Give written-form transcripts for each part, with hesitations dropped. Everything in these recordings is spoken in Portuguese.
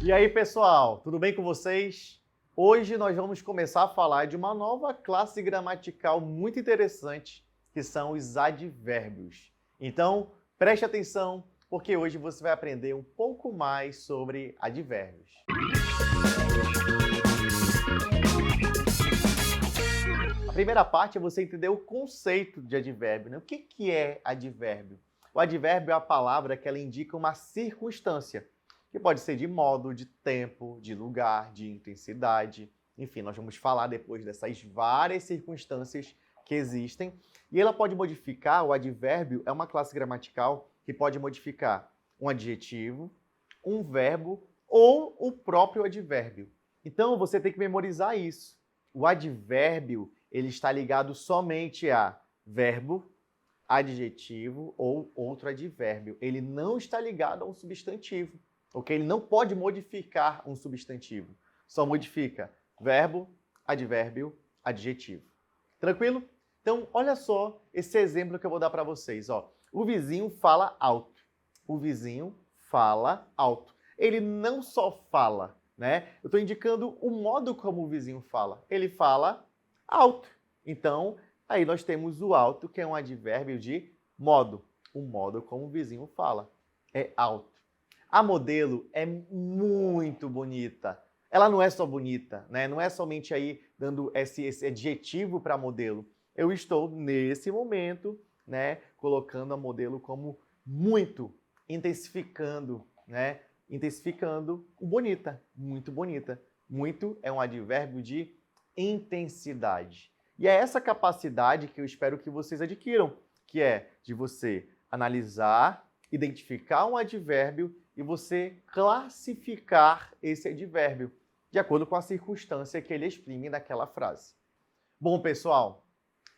E aí, pessoal, tudo bem com vocês? Hoje nós vamos começar a falar de uma nova classe gramatical muito interessante, que são os advérbios. Então, preste atenção, porque hoje você vai aprender um pouco mais sobre advérbios. A primeira parte é você entender o conceito de advérbio, né? O que é advérbio? O advérbio é a palavra que ela indica uma circunstância, que pode ser de modo, de tempo, de lugar, de intensidade. Enfim, nós vamos falar depois dessas várias circunstâncias que existem. E ela pode modificar, o advérbio é uma classe gramatical que pode modificar um adjetivo, um verbo ou o próprio advérbio. Então, você tem que memorizar isso. O advérbio, ele está ligado somente a verbo, adjetivo ou outro advérbio. Ele não está ligado a um substantivo. Ok? Ele não pode modificar um substantivo. Só modifica verbo, advérbio, adjetivo. Tranquilo? Então, olha só esse exemplo que eu vou dar para vocês. Ó. O vizinho fala alto. O vizinho fala alto. Ele não só fala, né? Eu estou indicando o modo como o vizinho fala. Ele fala alto. Então, aí nós temos o alto, que é um advérbio de modo. O modo como o vizinho fala. É alto. A modelo é muito bonita. Ela não é só bonita, né? Não é somente aí dando esse adjetivo para modelo. Eu estou, nesse momento, né, colocando a modelo como muito, intensificando, né? Intensificando o bonita, muito bonita. Muito é um advérbio de intensidade. E é essa capacidade que eu espero que vocês adquiram, que é de você analisar, identificar um advérbio e você classificar esse advérbio de acordo com a circunstância que ele exprime naquela frase. Bom, pessoal,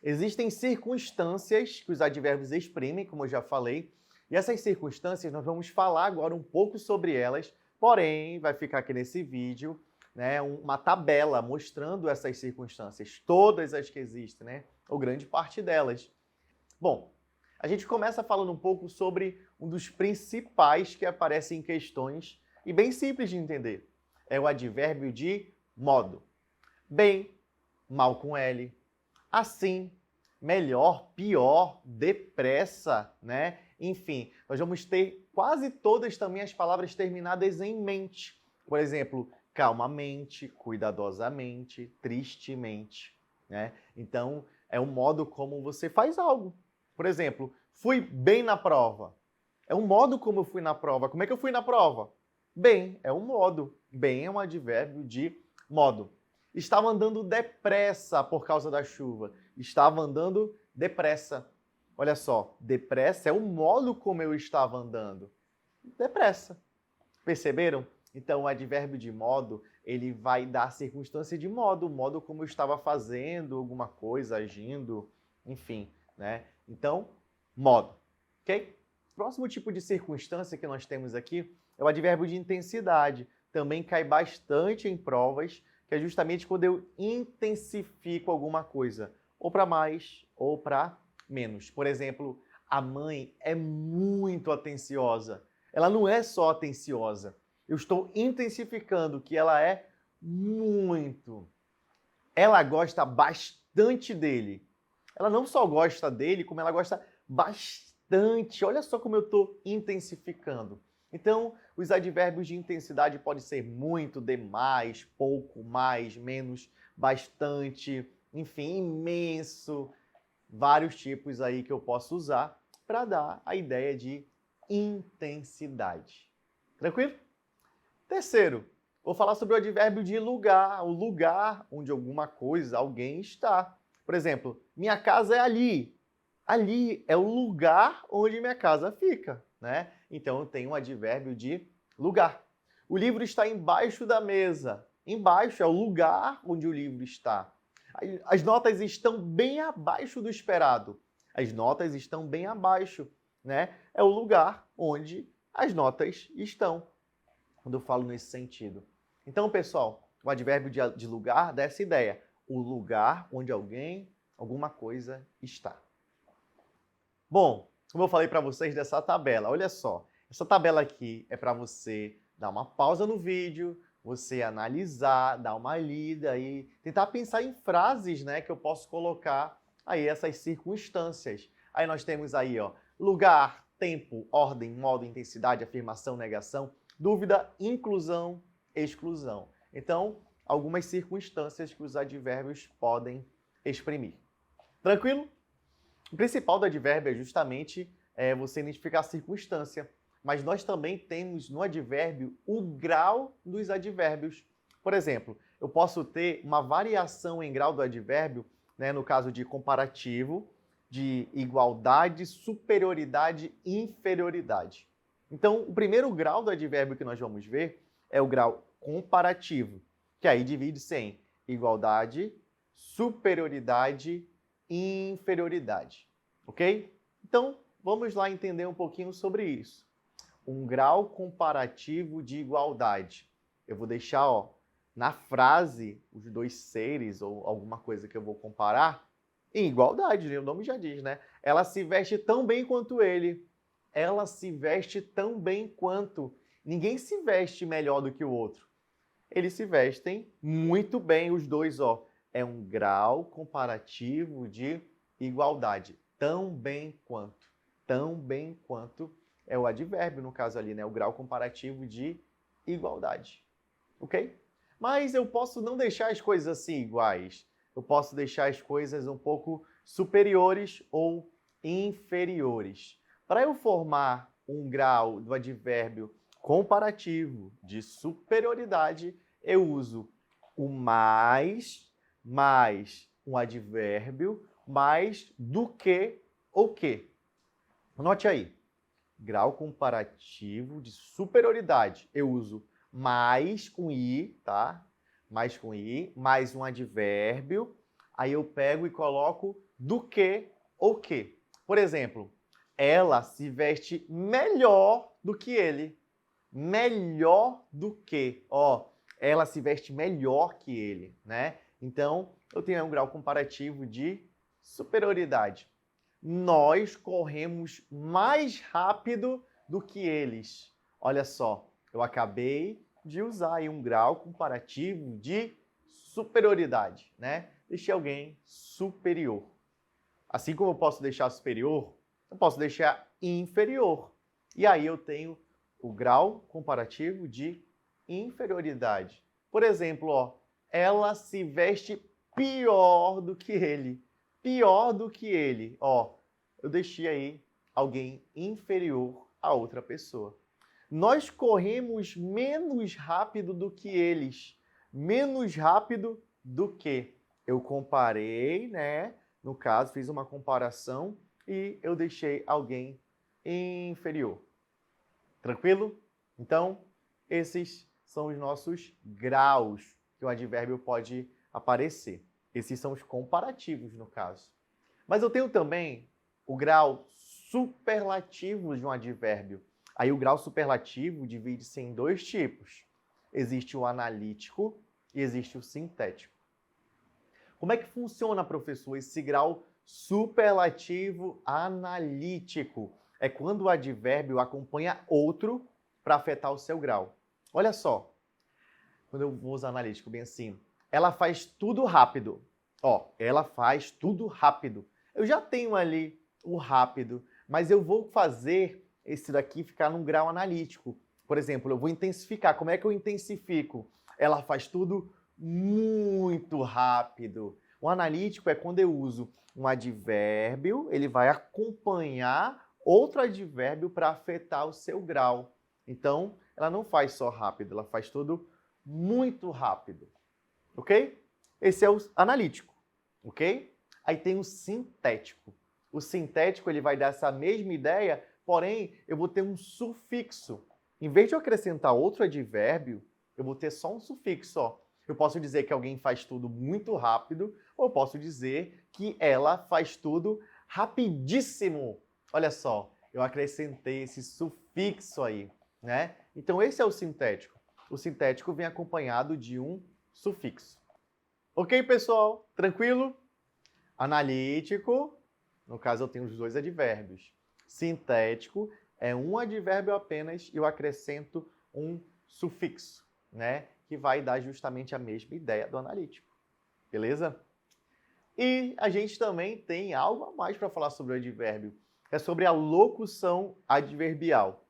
existem circunstâncias que os advérbios exprimem, como eu já falei, e essas circunstâncias nós vamos falar agora um pouco sobre elas, porém vai ficar aqui nesse vídeo, né, uma tabela mostrando essas circunstâncias, todas as que existem, né, ou grande parte delas. Bom, a gente começa falando um pouco sobre um dos principais que aparecem em questões e bem simples de entender. É o advérbio de modo. Bem, mal com L, assim, melhor, pior, depressa, né? Enfim, nós vamos ter quase todas também as palavras terminadas em mente. Por exemplo, calmamente, cuidadosamente, tristemente, né? Então, é o modo como você faz algo. Por exemplo, fui bem na prova. É um modo como eu fui na prova. Como é que eu fui na prova? Bem, é um modo. Bem é um advérbio de modo. Estava andando depressa por causa da chuva. Estava andando depressa. Olha só, depressa é o modo como eu estava andando. Depressa. Perceberam? Então, o advérbio de modo, ele vai dar circunstância de modo, o modo como eu estava fazendo alguma coisa, agindo, enfim, né? Então, modo, ok? Próximo tipo de circunstância que nós temos aqui é o advérbio de intensidade. Também cai bastante em provas, que é justamente quando eu intensifico alguma coisa, ou para mais ou para menos. Por exemplo, a mãe é muito atenciosa. Ela não é só atenciosa. Eu estou intensificando que ela é muito. Ela gosta bastante dele. Ela não só gosta dele, como ela gosta bastante. Olha só como eu estou intensificando. Então, os advérbios de intensidade podem ser muito, demais, pouco, mais, menos, bastante, enfim, imenso. Vários tipos aí que eu posso usar para dar a ideia de intensidade. Tranquilo? Terceiro, vou falar sobre o advérbio de lugar, o lugar onde alguma coisa, alguém está. Por exemplo, minha casa é ali. Ali é o lugar onde minha casa fica, né? Então eu tenho um advérbio de lugar. O livro está embaixo da mesa. Embaixo é o lugar onde o livro está. As notas estão bem abaixo do esperado. As notas estão bem abaixo, né? É o lugar onde as notas estão, quando eu falo nesse sentido. Então, pessoal, o advérbio de lugar dá essa ideia. O lugar onde alguém, alguma coisa está. Bom, como eu falei para vocês dessa tabela, olha só. Essa tabela aqui é para você dar uma pausa no vídeo, você analisar, dar uma lida e tentar pensar em frases, né, que eu posso colocar aí essas circunstâncias. Aí nós temos aí, ó, lugar, tempo, ordem, modo, intensidade, afirmação, negação, dúvida, inclusão, exclusão. Então, algumas circunstâncias que os advérbios podem exprimir. Tranquilo? O principal do advérbio é justamente você identificar a circunstância. Mas nós também temos no advérbio o grau dos advérbios. Por exemplo, eu posso ter uma variação em grau do advérbio, né, no caso de comparativo, de igualdade, superioridade e inferioridade. Então, o primeiro grau do advérbio que nós vamos ver é o grau comparativo, que aí divide-se em igualdade, superioridade e inferioridade. Ok? Então, vamos lá entender um pouquinho sobre isso. Um grau comparativo de igualdade. Eu vou deixar, ó, na frase os dois seres ou alguma coisa que eu vou comparar em igualdade, né? O nome já diz, né? Ela se veste tão bem quanto ele. Ela se veste tão bem quanto. Ninguém se veste melhor do que o outro. Eles se vestem muito bem, os dois, ó. É um grau comparativo de igualdade. Tão bem quanto. Tão bem quanto é o advérbio, no caso ali, né? O grau comparativo de igualdade. Ok? Mas eu posso não deixar as coisas assim iguais. Eu posso deixar as coisas um pouco superiores ou inferiores. Para eu formar um grau do advérbio comparativo de superioridade, eu uso o mais um advérbio, mais do que ou que. Note aí. Grau comparativo de superioridade. Eu uso mais com i, tá? Mais com i, mais um advérbio. Aí eu pego e coloco do que ou que. Por exemplo, ela se veste melhor do que ele. Melhor do que. Ó, ela se veste melhor que ele, né? Então, eu tenho um grau comparativo de superioridade. Nós corremos mais rápido do que eles. Olha só, eu acabei de usar aí um grau comparativo de superioridade, né? Deixei alguém superior. Assim como eu posso deixar superior, eu posso deixar inferior. E aí eu tenho o grau comparativo de inferioridade. Por exemplo, ó, ela se veste pior do que ele. Pior do que ele. Ó, eu deixei aí alguém inferior a outra pessoa. Nós corremos menos rápido do que eles. Menos rápido do que. Eu comparei, né? No caso, fiz uma comparação e eu deixei alguém inferior. Tranquilo? Então, esses são os nossos graus que o advérbio pode aparecer. Esses são os comparativos, no caso. Mas eu tenho também o grau superlativo de um advérbio. Aí o grau superlativo divide-se em dois tipos. Existe o analítico e existe o sintético. Como é que funciona, professor, esse grau superlativo analítico? É quando o advérbio acompanha outro para afetar o seu grau. Olha só, quando eu vou usar analítico, bem assim, ela faz tudo rápido. Ó, ela faz tudo rápido. Eu já tenho ali o rápido, mas eu vou fazer esse daqui ficar num grau analítico. Por exemplo, eu vou intensificar. Como é que eu intensifico? Ela faz tudo muito rápido. O analítico é quando eu uso um advérbio, ele vai acompanhar outro advérbio para afetar o seu grau. Então, ela não faz só rápido, ela faz tudo muito rápido. Ok? Esse é o analítico. Ok? Aí tem o sintético. O sintético ele vai dar essa mesma ideia, porém eu vou ter um sufixo. Em vez de eu acrescentar outro advérbio, eu vou ter só um sufixo. Ó. Eu posso dizer que alguém faz tudo muito rápido, ou eu posso dizer que ela faz tudo rapidíssimo. Olha só, eu acrescentei esse sufixo aí, né? Então esse é o sintético. O sintético vem acompanhado de um sufixo. Ok, pessoal? Tranquilo? Analítico, no caso eu tenho os dois advérbios. Sintético é um advérbio apenas e eu acrescento um sufixo, né? Que vai dar justamente a mesma ideia do analítico. Beleza? E a gente também tem algo a mais para falar sobre o advérbio. É sobre a locução adverbial.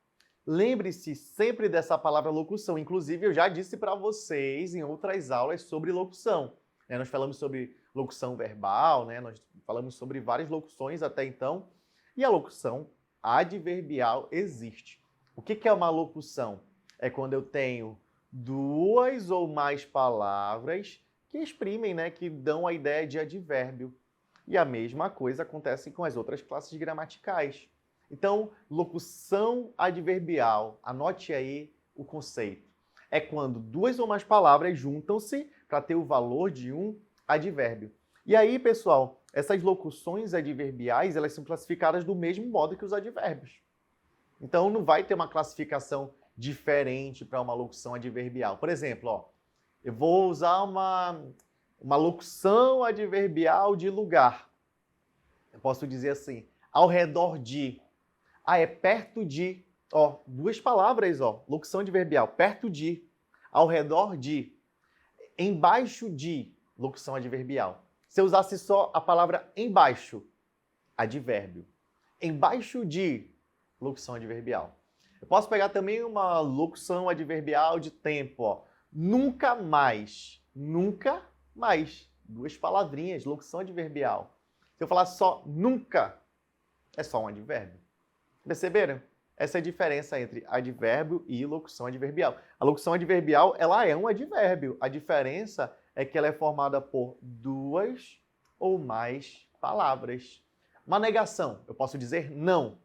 Lembre-se sempre dessa palavra locução. Inclusive, eu já disse para vocês em outras aulas sobre locução. Nós falamos sobre locução verbal, nós falamos sobre várias locuções até então. E a locução adverbial existe. O que é uma locução? É quando eu tenho duas ou mais palavras que exprimem, que dão a ideia de advérbio. E a mesma coisa acontece com as outras classes gramaticais. Então, locução adverbial, anote aí o conceito. É quando duas ou mais palavras juntam-se para ter o valor de um advérbio. E aí, pessoal, essas locuções adverbiais, elas são classificadas do mesmo modo que os advérbios. Então, não vai ter uma classificação diferente para uma locução adverbial. Por exemplo, eu vou usar uma locução adverbial de lugar. Eu posso dizer assim, ao redor de. É perto de. Duas palavras, locução adverbial. Perto de. Ao redor de. Embaixo de. Locução adverbial. Se eu usasse só a palavra embaixo, advérbio. Embaixo de. Locução adverbial. Eu posso pegar também uma locução adverbial de tempo, Nunca mais. Nunca mais. Duas palavrinhas, locução adverbial. Se eu falar só nunca, é só um advérbio. Perceberam? Essa é a diferença entre advérbio e locução adverbial. A locução adverbial, ela é um advérbio. A diferença é que ela é formada por duas ou mais palavras. Uma negação, eu posso dizer não.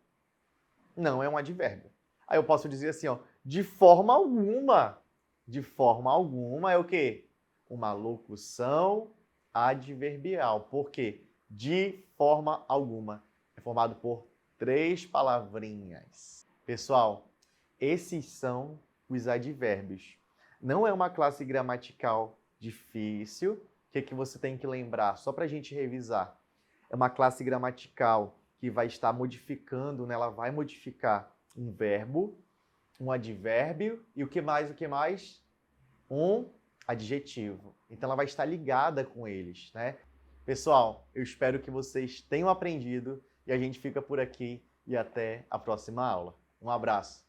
Não é um advérbio. Aí eu posso dizer assim, de forma alguma. De forma alguma é o quê? Uma locução adverbial. Por quê? De forma alguma. É formado por três palavrinhas. Pessoal, esses são os advérbios. Não é uma classe gramatical difícil. O que você tem que lembrar? Só para a gente revisar. É uma classe gramatical que vai estar modificando, ela vai modificar um verbo, um advérbio e o que mais? Um adjetivo. Então ela vai estar ligada com eles, Pessoal, eu espero que vocês tenham aprendido e a gente fica por aqui e até a próxima aula. Um abraço.